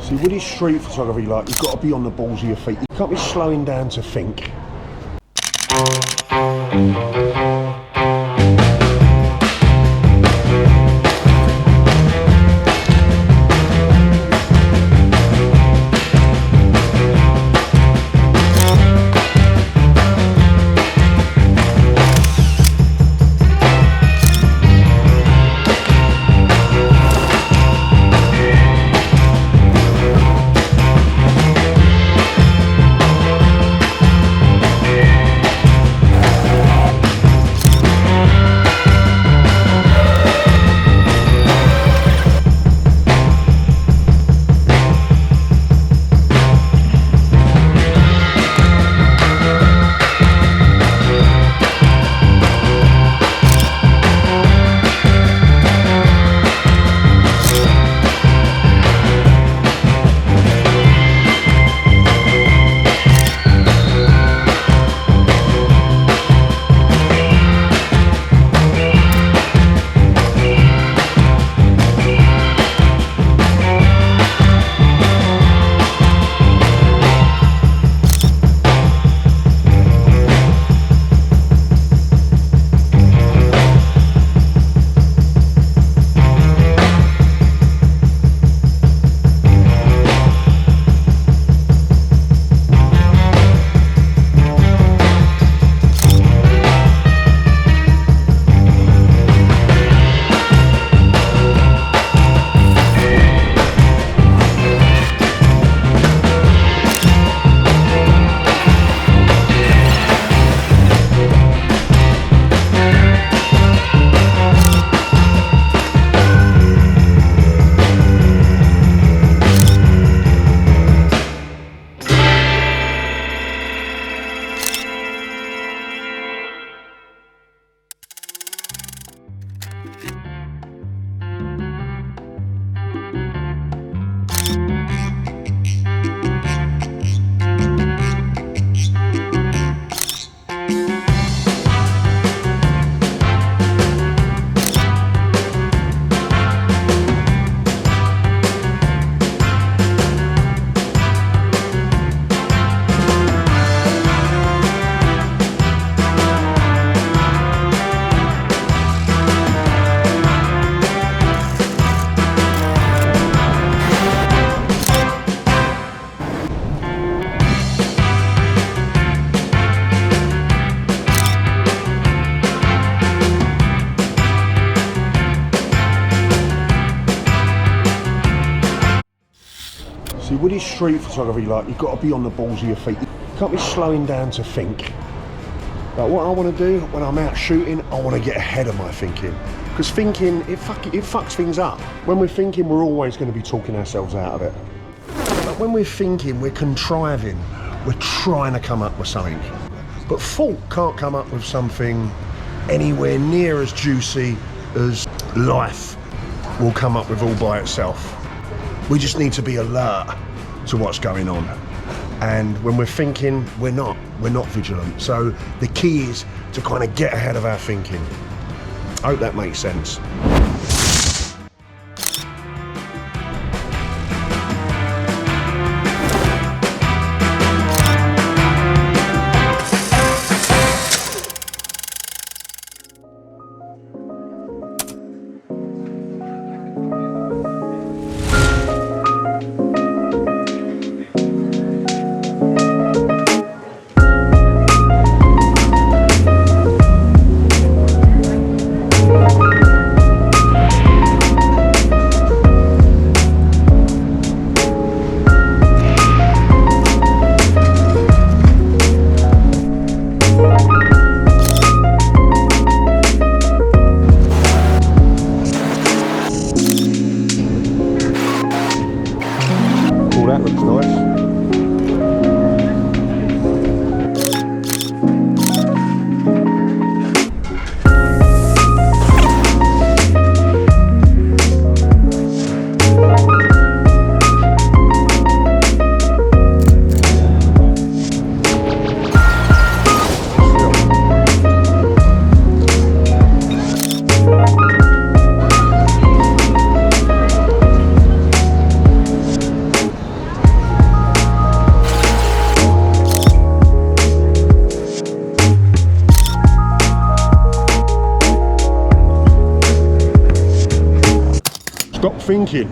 See, with his street photography, like, you've got to be on the balls of your feet. You can't be slowing down to think. See, with his street photography, like, you've got to be on the balls of your feet. You can't be slowing down to think. Like, what I want to do when I'm out shooting, I want to get ahead of my thinking. Because thinking, it fucks things up. When we're thinking, we're always going to be talking ourselves out of it. But when we're thinking, we're contriving. We're trying to come up with something. But thought can't come up with something anywhere near as juicy as life will come up with all by itself. We just need to be alert to what's going on. And when we're thinking, we're not vigilant. So the key is to kind of get ahead of our thinking. I hope that makes sense. got thinking.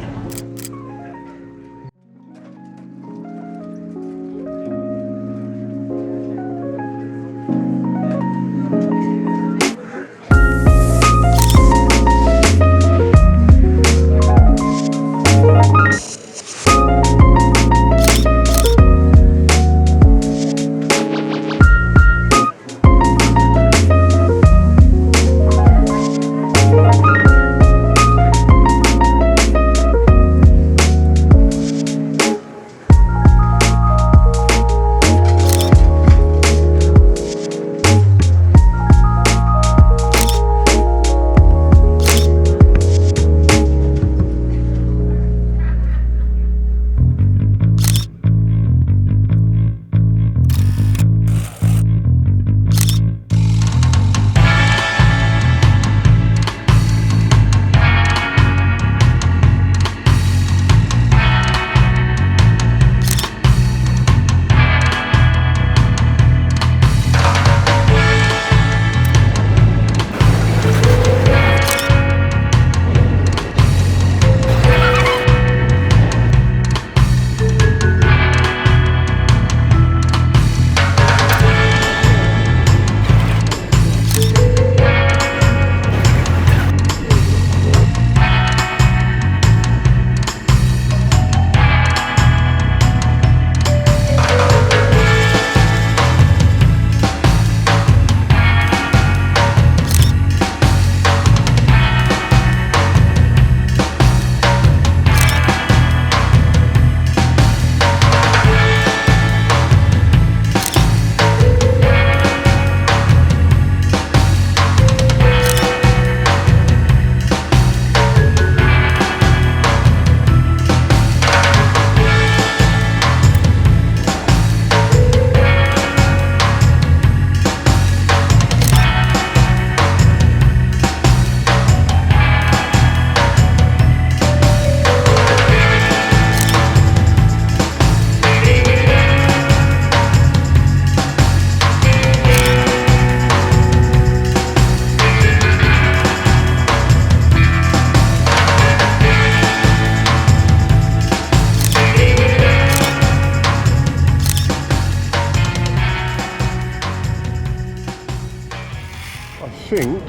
I think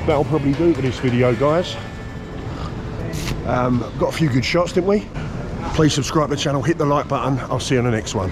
that'll probably do for this video, guys. Got a few good shots, didn't we? Please subscribe to the channel, hit the like button. I'll see you on the next one.